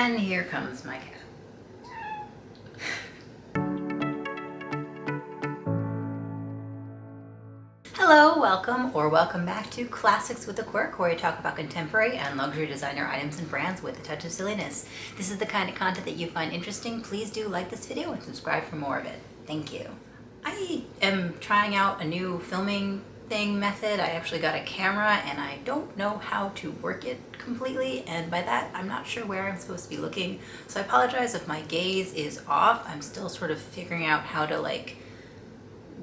And here comes my cat. Hello, welcome back to Classics with a Quirk, where we talk about contemporary and luxury designer items and brands with a touch of silliness. This is the kind of content that you find interesting. Please do like this video and subscribe for more of it. Thank you. I am trying out a new filming method. I actually got a camera and I don't know how to work it completely, and by that I'm not sure where I'm supposed to be looking, so I apologize if my gaze is off. I'm still sort of figuring out how to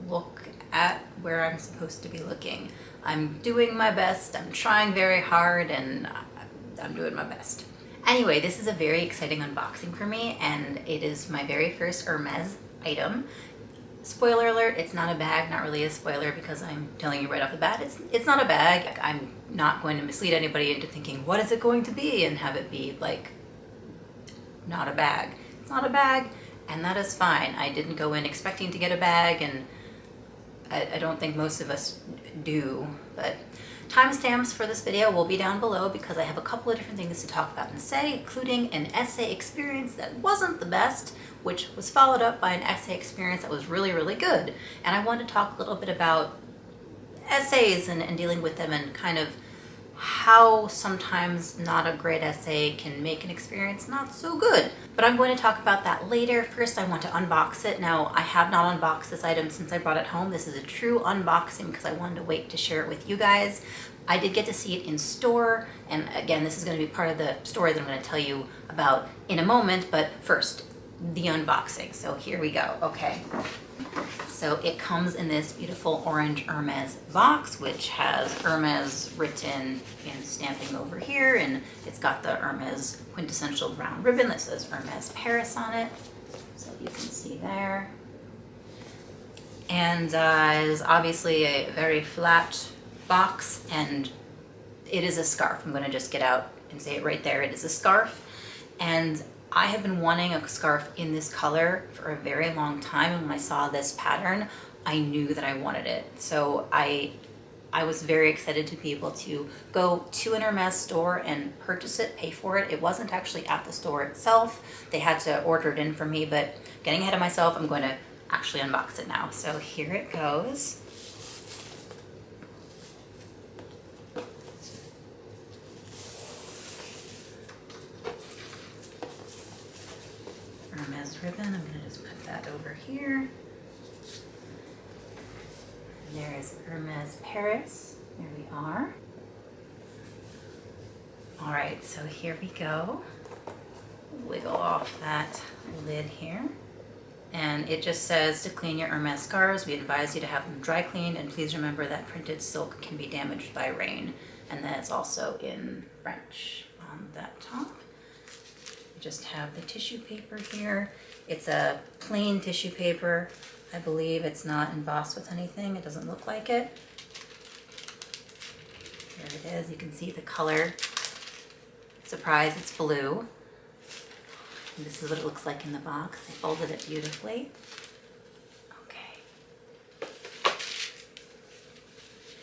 look at where I'm supposed to be looking. I'm doing my best. I'm trying very hard, and I'm doing my best. Anyway, this is a very exciting unboxing for me, and it is my very first Hermes item. Spoiler alert, it's not a bag. Not really a spoiler, because I'm telling you right off the bat, it's not a bag. I'm not going to mislead anybody into thinking, what is it going to be, and have it be like not a bag. It's not a bag, and that is fine. I didn't go in expecting to get a bag, and I don't think most of us do, but timestamps for this video will be down below, because I have a couple of different things to talk about and say, including an essay experience that wasn't the best, which was followed up by an essay experience that was really, really good. And I want to talk a little bit about essays and dealing with them, and kind of how sometimes not a great essay can make an experience not so good. But I'm going to talk about that later. First, I want to unbox it. Now, I have not unboxed this item since I brought it home. This is a true unboxing because I wanted to wait to share it with you guys. I did get to see it in store, and again, this is going to be part of the story that I'm going to tell you about in a moment, but first, the unboxing. So here we go. Okay. So it comes in this beautiful orange Hermes box, which has Hermes written in stamping over here, and it's got the Hermes quintessential brown ribbon that says Hermes Paris on it, so you can see there. And it is obviously a very flat box, and it is a scarf. I'm going to just get out and say it right there. It is a scarf, and I have been wanting a scarf in this color for a very long time, and when I saw this pattern, I knew that I wanted it. So I was very excited to be able to go to an Hermes store and purchase it, pay for it. It wasn't actually at the store itself. They had to order it in for me, but getting ahead of myself, I'm going to actually unbox it now. So here it goes. Hermes ribbon. I'm going to just put that over here. There is Hermes Paris. There we are. All right, so here we go. Wiggle off that lid here. And it just says, to clean your Hermes scarves, we advise you to have them dry cleaned, and please remember that printed silk can be damaged by rain. And then it's also in French on that top. Just have the tissue paper here. It's a plain tissue paper. I believe it's not embossed with anything. It doesn't look like it. There it is. You can see the color. Surprise, it's blue. And this is what it looks like in the box. They folded it beautifully. Okay.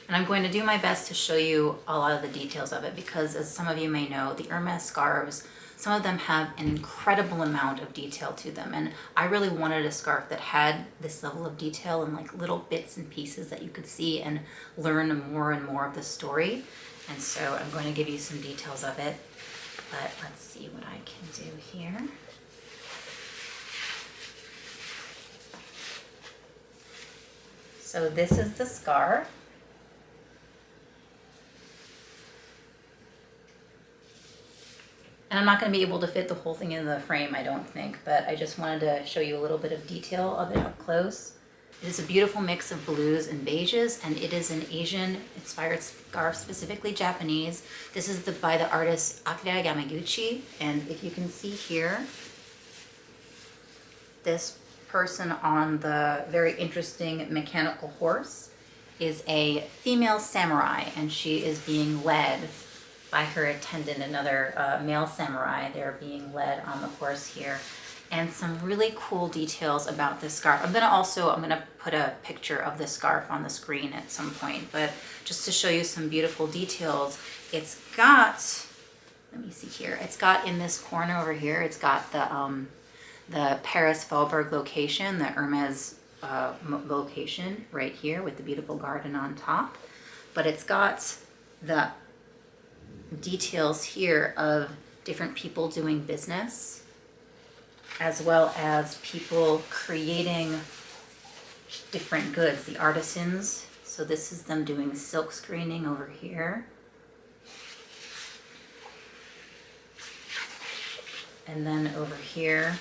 And I'm going to do my best to show you a lot of the details of it, because as some of you may know, the Hermes scarves, some of them have an incredible amount of detail to them, and I really wanted a scarf that had this level of detail and like little bits and pieces that you could see and learn more and more of the story. And so I'm going to give you some details of it, but let's see what I can do here. So this is the scarf. And I'm not going to be able to fit the whole thing in the frame, I don't think, but I just wanted to show you a little bit of detail of it up close. It is a beautiful mix of blues and beiges, and it is an Asian-inspired scarf, specifically Japanese. This is by the artist Akira Yamaguchi, and if you can see here, this person on the very interesting mechanical horse is a female samurai, and she is being led by her attendant, another male samurai. They're being led on the horse here. And some really cool details about this scarf. I'm gonna put a picture of this scarf on the screen at some point, but just to show you some beautiful details, it's got let me see here. It's got in this corner over here, it's got the Paris Faubourg location, the Hermes location right here with the beautiful garden on top. But it's got the details here of different people doing business, as well as people creating different goods, the artisans. So this is them doing silk screening over here. And then over here,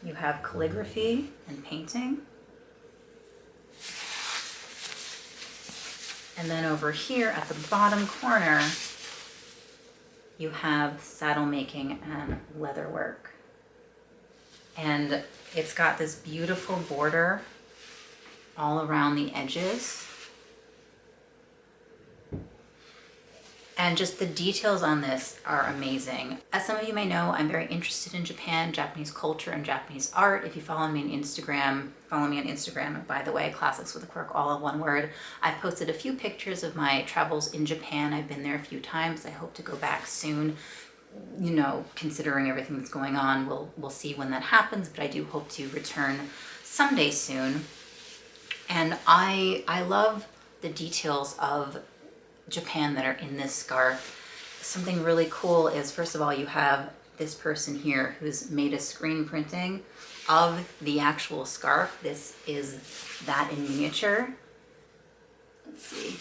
you have calligraphy and painting. And then over here at the bottom corner, you have saddle making and leather work. And it's got this beautiful border all around the edges. And just the details on this are amazing. As some of you may know, I'm very interested in Japan, Japanese culture, and Japanese art. If you follow me on Instagram, by the way, Classics with a Quirk, all in one word. I've posted a few pictures of my travels in Japan. I've been there a few times. I hope to go back soon. You know, considering everything that's going on, we'll see when that happens, but I do hope to return someday soon. And I love the details of Japan that are in this scarf. Something really cool is, first of all, you have this person here who's made a screen printing of the actual scarf. This is that in miniature. Let's see.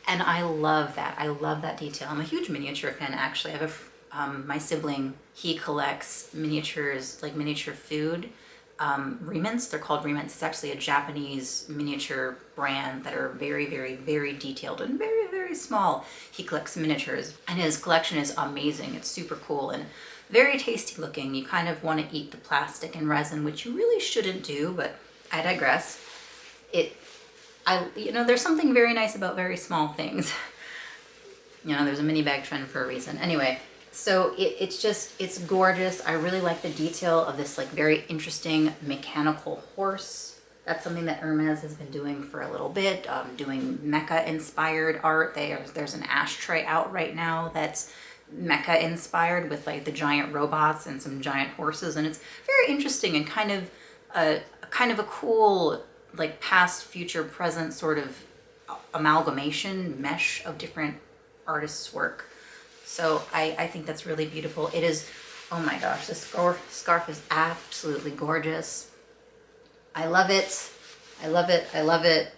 And I love that. I love that detail. I'm a huge miniature fan, actually. I have my sibling, he collects miniatures, like miniature food. Remnants, they're called Remnants. It's actually a Japanese miniature brand that are very, very, very detailed and very, very small. He collects miniatures and his collection is amazing. It's super cool and very tasty looking. You kind of want to eat the plastic and resin, which you really shouldn't do, but I digress. You know, there's something very nice about very small things. You know, there's a mini bag trend for a reason. Anyway, so it's gorgeous. I really like the detail of this like very interesting mechanical horse. That's something that Hermes has been doing for a little bit, doing mecha inspired art. There's an ashtray out right now that's mecha inspired with like the giant robots and some giant horses. And it's very interesting and kind of a cool like past, future, present sort of amalgamation mesh of different artists' work. So I think that's really beautiful. It is, oh my gosh, this scarf is absolutely gorgeous. I love it. I love it. I love it.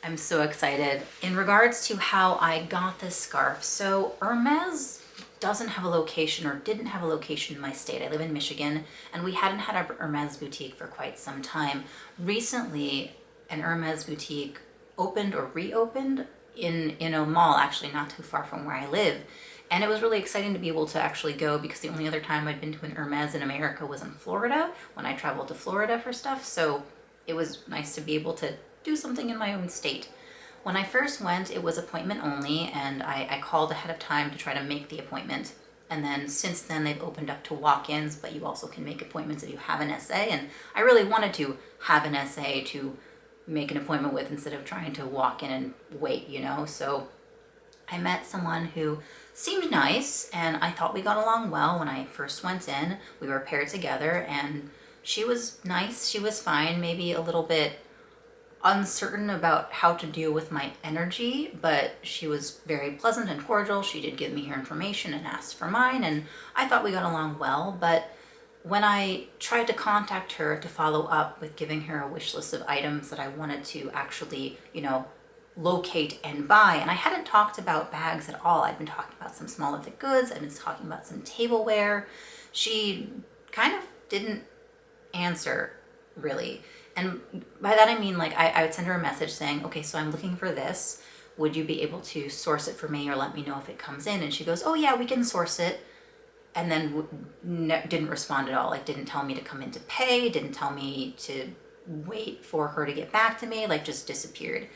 I'm so excited. In regards to how I got this scarf, so Hermes doesn't have a location or didn't have a location in my state. I live in Michigan and we hadn't had a Hermes boutique for quite some time. Recently, an Hermes boutique opened or reopened in a mall, actually not too far from where I live. And it was really exciting to be able to actually go because the only other time I'd been to an Hermes in America was in Florida when I traveled to Florida for stuff. So it was nice to be able to do something in my own state. When I first went, it was appointment only and I called ahead of time to try to make the appointment. And then since then they've opened up to walk-ins, but you also can make appointments if you have an SA. And I really wanted to have an SA to make an appointment with instead of trying to walk in and wait, you know? So I met someone who seemed nice and I thought we got along well when I first went in. We were paired together and she was nice, she was fine, maybe a little bit uncertain about how to deal with my energy, but she was very pleasant and cordial. She did give me her information and asked for mine and I thought we got along well. But when I tried to contact her to follow up with giving her a wish list of items that I wanted to actually, you know, locate and buy, and I hadn't talked about bags at all. I'd been talking about some smaller thick goods, I'd been talking about some tableware. She kind of didn't answer really. And by that I mean like I would send her a message saying, okay, so I'm looking for this. Would you be able to source it for me or let me know if it comes in? And she goes, oh yeah, we can source it. And then didn't respond at all. Like didn't tell me to come in to pay, didn't tell me to wait for her to get back to me, like just disappeared.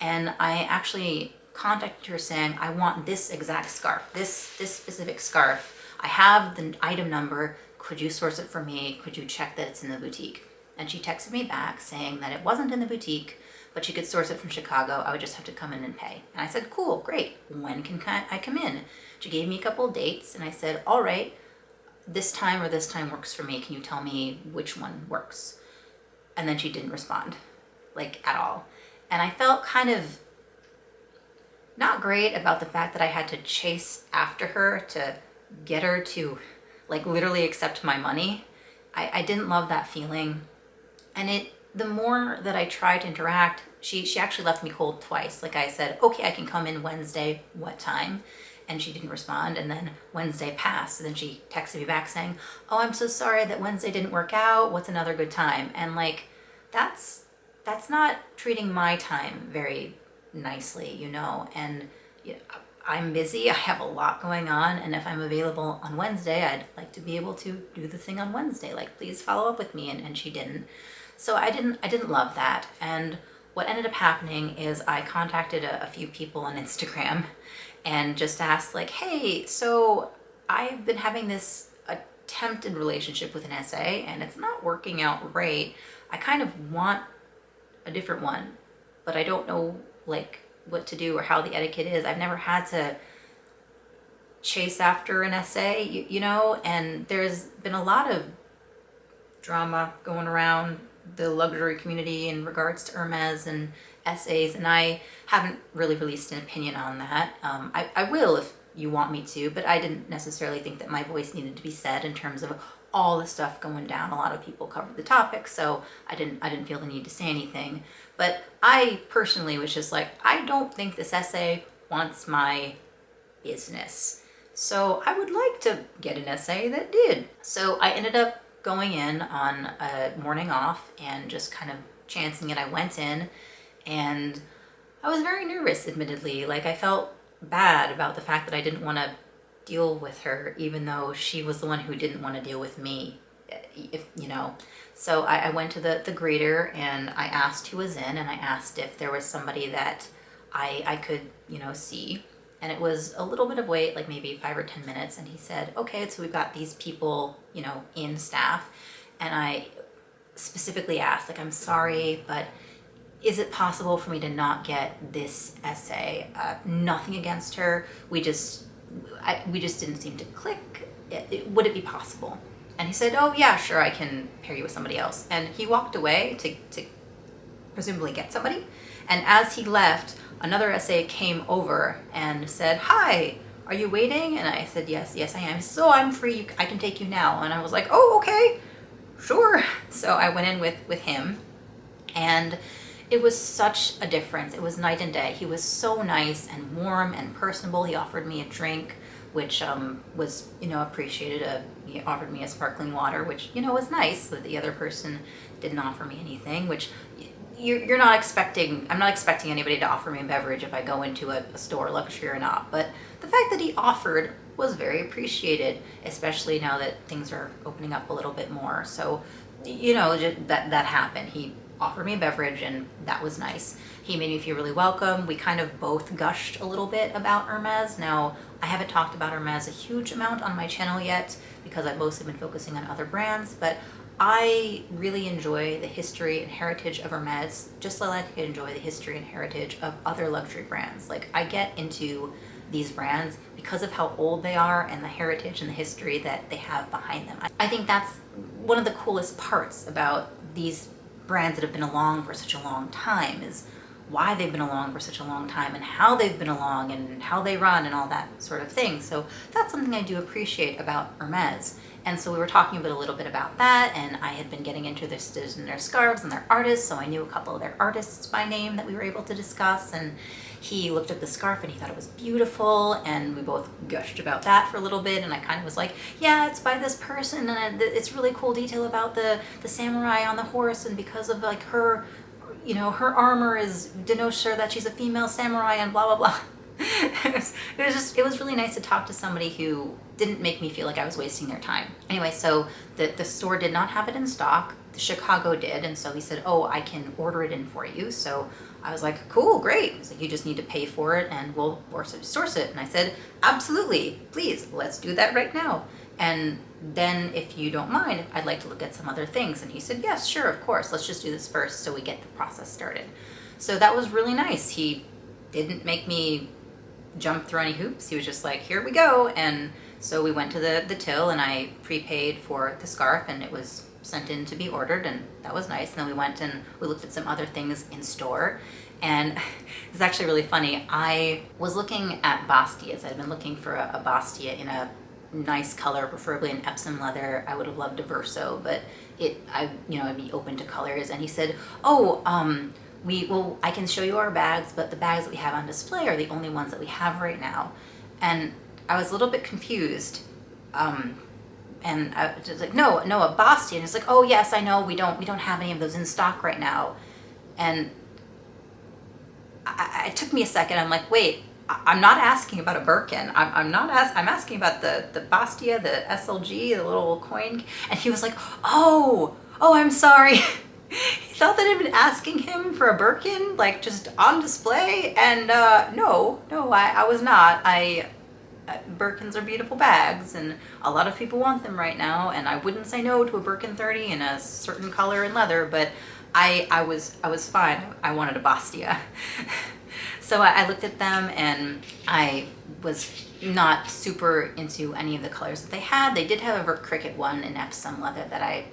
And I actually contacted her saying, I want this exact scarf, this specific scarf. I have the item number. Could you source it for me? Could you check that it's in the boutique? And she texted me back saying that it wasn't in the boutique, but she could source it from Chicago. I would just have to come in and pay. And I said, cool, great. When can I come in? She gave me a couple of dates, and I said, all right, this time or this time works for me. Can you tell me which one works? And then she didn't respond, like, at all. And I felt kind of not great about the fact that I had to chase after her to get her to, like, literally accept my money. I didn't love that feeling. And the more that I tried to interact, she actually left me cold twice. Like, I said, okay, I can come in Wednesday, what time? And she didn't respond. And then Wednesday passed. And then she texted me back saying, oh, I'm so sorry that Wednesday didn't work out. What's another good time? And like, that's not treating my time very nicely, you know. And you know, I'm busy, I have a lot going on, and if I'm available on Wednesday, I'd like to be able to do the thing on Wednesday. Like, please follow up with me. And she didn't. So I didn't love that. And what ended up happening is I contacted a few people on Instagram and just asked, like, hey, so I've been having this attempted relationship with an SA and it's not working out right. I kind of want a different one, but I don't know, like, what to do or how the etiquette is. I've never had to chase after an SA, you know, and there's been a lot of drama going around the luxury community in regards to Hermes and SAs, and I haven't really released an opinion on that. I will if you want me to, but I didn't necessarily think that my voice needed to be said in terms of all the stuff going down. A lot of people covered the topic, so I didn't feel the need to say anything. But I personally was just like, I don't think this SA wants my business. So I would like to get an SA that did. So I ended up going in on a morning off and just kind of chancing it. I went in and I was very nervous, admittedly. Like, I felt bad about the fact that I didn't want to deal with her, even though she was the one who didn't want to deal with me, if you know. So I went to the greeter and I asked who was in, and I asked if there was somebody that I could, you know, see. And it was a little bit of wait, like maybe 5 or 10 minutes. And he said, okay, so we've got these people, you know, in staff. And I specifically asked, like, I'm sorry, but is it possible for me to not get this SA? Nothing against her. We just didn't seem to click. Would it be possible? And he said, oh yeah, sure, I can pair you with somebody else. And he walked away to presumably get somebody. And as he left, another SA came over and said, hi, are you waiting? And I said, yes, I am. So I'm free, I can take you now. And I was like, oh, okay, sure. So I went in with him, and it was such a difference. It was night and day. He was so nice and warm and personable. He offered me a drink, which was, you know, appreciated. He offered me a sparkling water, which, you know, was nice, that the other person didn't offer me anything, which you're not expecting. I'm not expecting anybody to offer me a beverage if I go into a store, luxury or not. But the fact that he offered was very appreciated, especially now that things are opening up a little bit more. So, you know, that happened. He offered me a beverage, and that was nice. He made me feel really welcome. We kind of both gushed a little bit about Hermes. Now, I haven't talked about Hermes a huge amount on my channel yet because I've mostly been focusing on other brands, but I really enjoy the history and heritage of Hermes, just like I enjoy the history and heritage of other luxury brands. Like, I get into these brands because of how old they are and the heritage and the history that they have behind them. I think that's one of the coolest parts about these brands that have been along for such a long time, is why they've been along for such a long time and how they've been along and how they run and all that sort of thing. So that's something I do appreciate about Hermes. And so we were talking a little bit about that, and I had been getting into their stitches and their scarves and their artists, so I knew a couple of their artists by name that we were able to discuss. And he looked at the scarf and he thought it was beautiful, and we both gushed about that for a little bit. And I kind of was like, yeah, it's by this person, and it's really cool detail about the samurai on the horse, and because of like her, you know, her armor denotes her that she's a female samurai, and blah blah blah. it was really nice to talk to somebody who didn't make me feel like I was wasting their time. Anyway, so the store did not have it in stock. Chicago did, and so he said, oh, I can order it in for you. So I was like, cool, great. He's like, you just need to pay for it and we'll source it. And I said, absolutely, please, let's do that right now. And then if you don't mind, I'd like to look at some other things. And he said, yes, sure, of course, let's just do this first so we get the process started. So that was really nice. He didn't make me jump through any hoops. He was just like, here we go. And so we went to the till, and I prepaid for the scarf, and it was sent in to be ordered, and that was nice. And then we went and we looked at some other things in store. And it's actually really funny. I was looking at bustiers. I'd been looking for a bustia in a nice color, preferably an Epsom leather. I would have loved a Verso, but I'd be open to colors. And he said, oh, I can show you our bags, but the bags that we have on display are the only ones that we have right now. And I was a little bit confused. And I was like, no, a Bastia. And it's like, oh yes, I know, we don't have any of those in stock right now. And it took me a second. I'm like, wait, I'm not asking about a Birkin. I'm asking about the Bastia, the SLG, the little coin. And he was like, oh, I'm sorry. He thought that I'd been asking him for a Birkin, like just on display. And no, I was not. Birkins are beautiful bags, and a lot of people want them right now, and I wouldn't say no to a Birkin 30 in a certain color and leather, but I was fine. I wanted a Bastia. So I looked at them, and I was not super into any of the colors that they had. They did have a Vert Cricket one in Epsom leather that I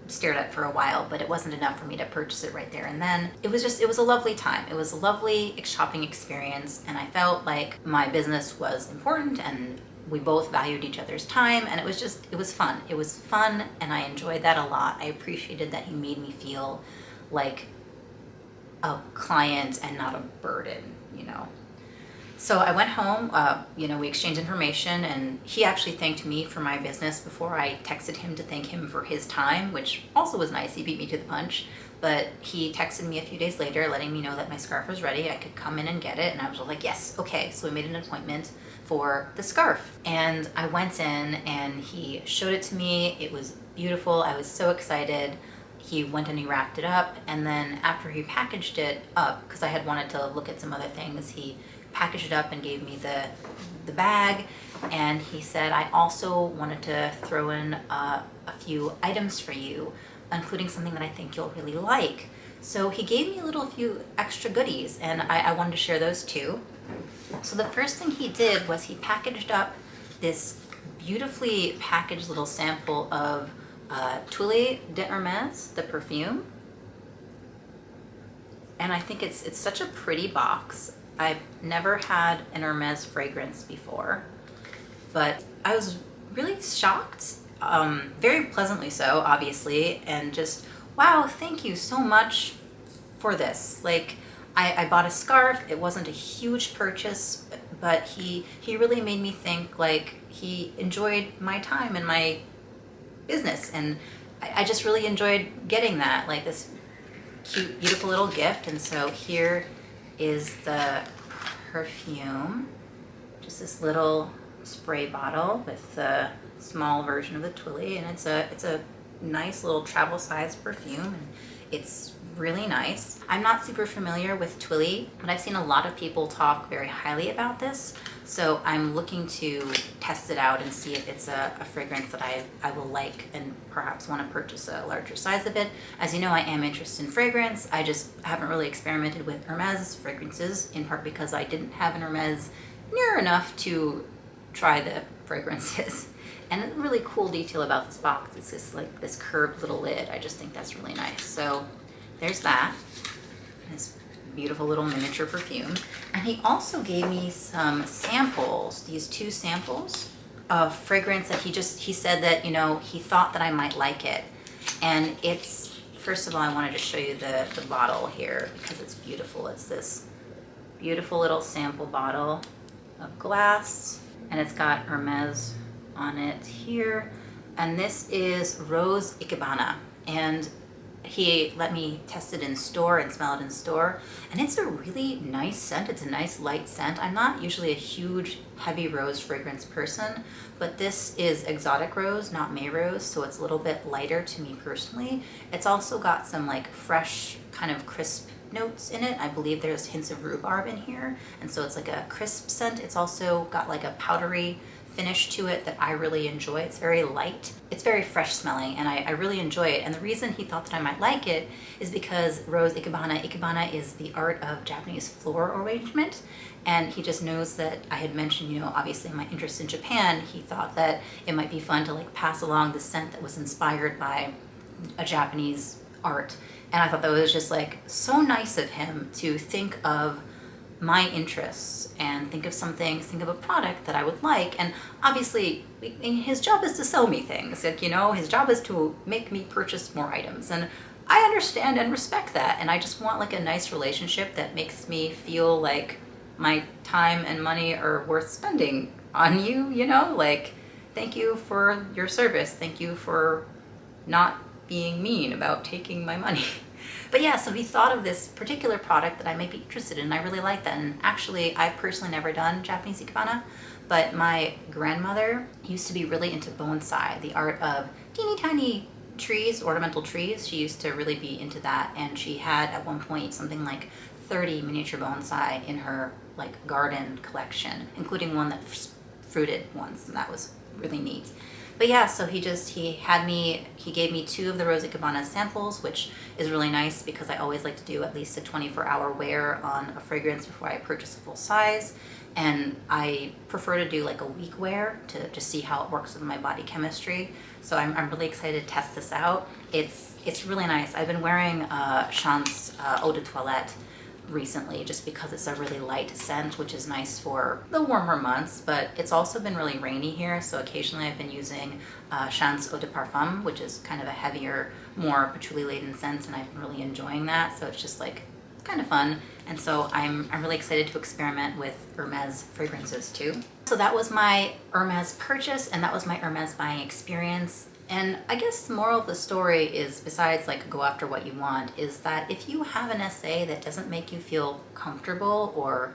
stared at for a while, but it wasn't enough for me to purchase it right there and then. It was a lovely time. It was a lovely shopping experience, and I felt like my business was important, and we both valued each other's time, and it was fun. It was fun, and I enjoyed that a lot. I appreciated that he made me feel like a client and not a burden, So I went home, we exchanged information, and he actually thanked me for my business before I texted him to thank him for his time, which also was nice. He beat me to the punch. But he texted me a few days later letting me know that my scarf was ready. I could come in and get it, and I was like, yes, okay. So we made an appointment for the scarf. And I went in, and he showed it to me. It was beautiful. I was so excited. He went and he wrapped it up, and then after he packaged it up, because I had wanted to look at some other things, he packaged it up and gave me the bag, and he said, I also wanted to throw in a few items for you, including something that I think you'll really like. So he gave me a few extra goodies, and I wanted to share those too. So the first thing he did was he packaged up this beautifully packaged little sample of Tuile de Hermes, the perfume. And I think it's such a pretty box. I've never had an Hermes fragrance before, but I was really shocked, very pleasantly so, obviously, and just, wow, thank you so much for this. Like, I bought a scarf. It wasn't a huge purchase, but he really made me think like he enjoyed my time and my business, and I just really enjoyed getting that, like this cute, beautiful little gift. And so here is the perfume, just this little spray bottle with the small version of the Tuile, and it's a nice little travel size perfume, and it's really nice. I'm not super familiar with Tuile, but I've seen a lot of people talk very highly about this, so I'm looking to test it out and see if it's a fragrance that I will like and perhaps want to purchase a larger size of it. As you know, I am interested in fragrance. I just haven't really experimented with Hermes fragrances, in part because I didn't have an Hermes near enough to try the fragrances. And a really cool detail about this box is this curved little lid. I just think that's really nice. So there's that, this beautiful little miniature perfume. And he also gave me some samples, these 2 samples of fragrance that he said that, he thought that I might like it. And it's, first of all, I wanted to show you the bottle here because it's beautiful. It's this beautiful little sample bottle of glass, and it's got Hermes on it here. And this is Rose Ikebana, and he let me test it in store and smell it in store, and it's a really nice scent. It's a nice light scent. I'm not usually a huge heavy rose fragrance person, but this is exotic rose, not May rose, so it's a little bit lighter to me personally. It's also got some like fresh kind of crisp notes in it. I believe there's hints of rhubarb in here, and so it's like a crisp scent. It's also got like a powdery finish to it that I really enjoy. It's very light. It's very fresh smelling, and I really enjoy it. And the reason he thought that I might like it is because rose ikebana. Ikebana is the art of Japanese floral arrangement. And he just knows that I had mentioned, you know, obviously my interest in Japan. He thought that it might be fun to like pass along the scent that was inspired by a Japanese art. And I thought that was just like so nice of him to think of my interests and think of a product that I would like. And obviously his job is to sell me things. Like, you know, his job is to make me purchase more items. And I understand and respect that. And I just want like a nice relationship that makes me feel like my time and money are worth spending on you, you know? Like, thank you for your service. Thank you for not being mean about taking my money. But yeah, so he thought of this particular product that I might be interested in, and I really like that. And actually, I've personally never done Japanese ikebana, but my grandmother used to be really into bonsai, the art of teeny tiny trees, ornamental trees. She used to really be into that, and she had at one point something like 30 miniature bonsai in her like garden collection, including one that fruited once, and that was really neat. But yeah, so he gave me 2 of the Rose Ikebana samples, which is really nice because I always like to do at least a 24-hour wear on a fragrance before I purchase a full size. And I prefer to do like a week wear to just see how it works with my body chemistry. So I'm really excited to test this out. It's really nice. I've been wearing Chant's Eau de Toilette recently just because it's a really light scent, which is nice for the warmer months, but it's also been really rainy here, so occasionally I've been using Chant's Eau de Parfum, which is kind of a heavier, more patchouli laden scent, and I've been really enjoying that. So it's just like kind of fun, and so I'm really excited to experiment with Hermes fragrances too. So that was my Hermes purchase, and that was my Hermes buying experience. And I guess the moral of the story is, besides like go after what you want, is that if you have an essay that doesn't make you feel comfortable or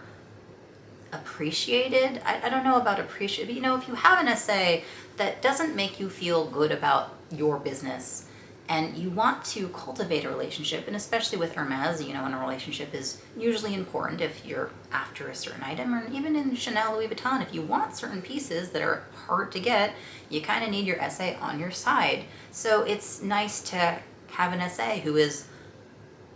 appreciated, I don't know about appreciate, but you know, if you have an essay that doesn't make you feel good about your business and you want to cultivate a relationship, and especially with Hermes, you know, and a relationship is usually important if you're after a certain item, or even in Chanel, Louis Vuitton, if you want certain pieces that are hard to get, you kind of need your essay on your side. So it's nice to have an essay who is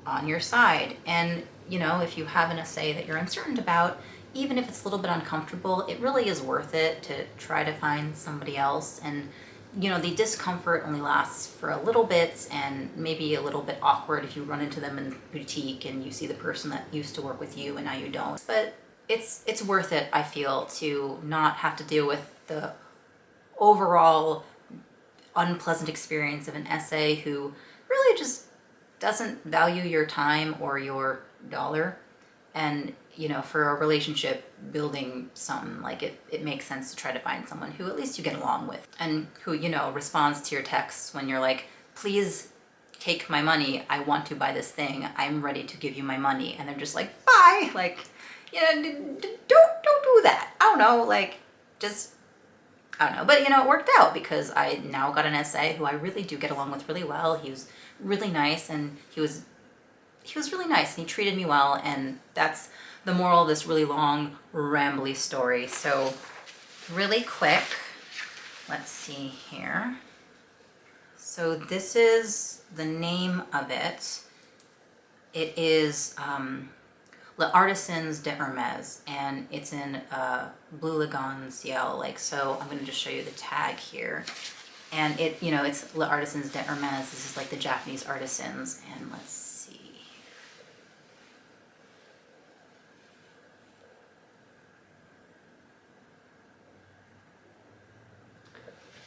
on your side. And, you know, if you have an essay that you're uncertain about, even if it's a little bit uncomfortable, it really is worth it to try to find somebody else. And you know, the discomfort only lasts for a little bit, and maybe a little bit awkward if you run into them in boutique and you see the person that used to work with you and now you don't. But it's worth it, I feel, to not have to deal with the overall unpleasant experience of an essay who really just doesn't value your time or your dollar. And you know, for a relationship building something, like it makes sense to try to find someone who at least you get along with, and who, you know, responds to your texts when you're like, please take my money, I want to buy this thing, I'm ready to give you my money. And they're just like, bye. Like, you know, don't do that. I don't know, like, just, I don't know. But you know, it worked out because I now got an SA who I really do get along with really well. He was really nice, and he was really nice, and he treated me well. And that's the moral of this really long, rambly story. So really quick, let's see here. So this is the name of it. It is Les Artisans de Hermes, and it's in Blue Lagoon Ciel. Like, so I'm going to just show you the tag here. And it, you know, it's Les Artisans de Hermes. This is like the Japanese artisans. And let's see.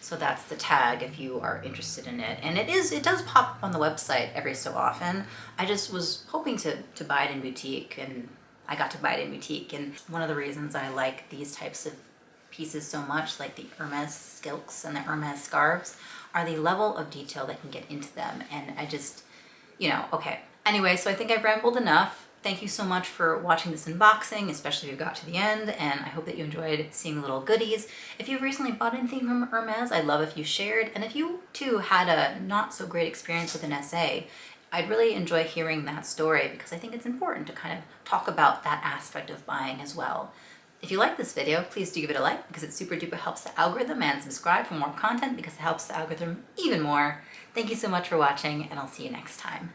So that's the tag if you are interested in it. And it does pop up on the website every so often. I just was hoping to buy it in boutique, and I got to buy it in boutique. And one of the reasons I like these types of pieces so much, like the Hermes silks and the Hermes scarves, are the level of detail that can get into them. And I just, you know, okay. Anyway, so I think I've rambled enough. Thank you so much for watching this unboxing, especially if you got to the end, and I hope that you enjoyed seeing the little goodies. If you've recently bought anything from Hermes, I'd love if you shared, and if you too had a not so great experience with an SA, I'd really enjoy hearing that story, because I think it's important to kind of talk about that aspect of buying as well. If you like this video, please do give it a like because it super duper helps the algorithm, and subscribe for more content because it helps the algorithm even more. Thank you so much for watching, and I'll see you next time.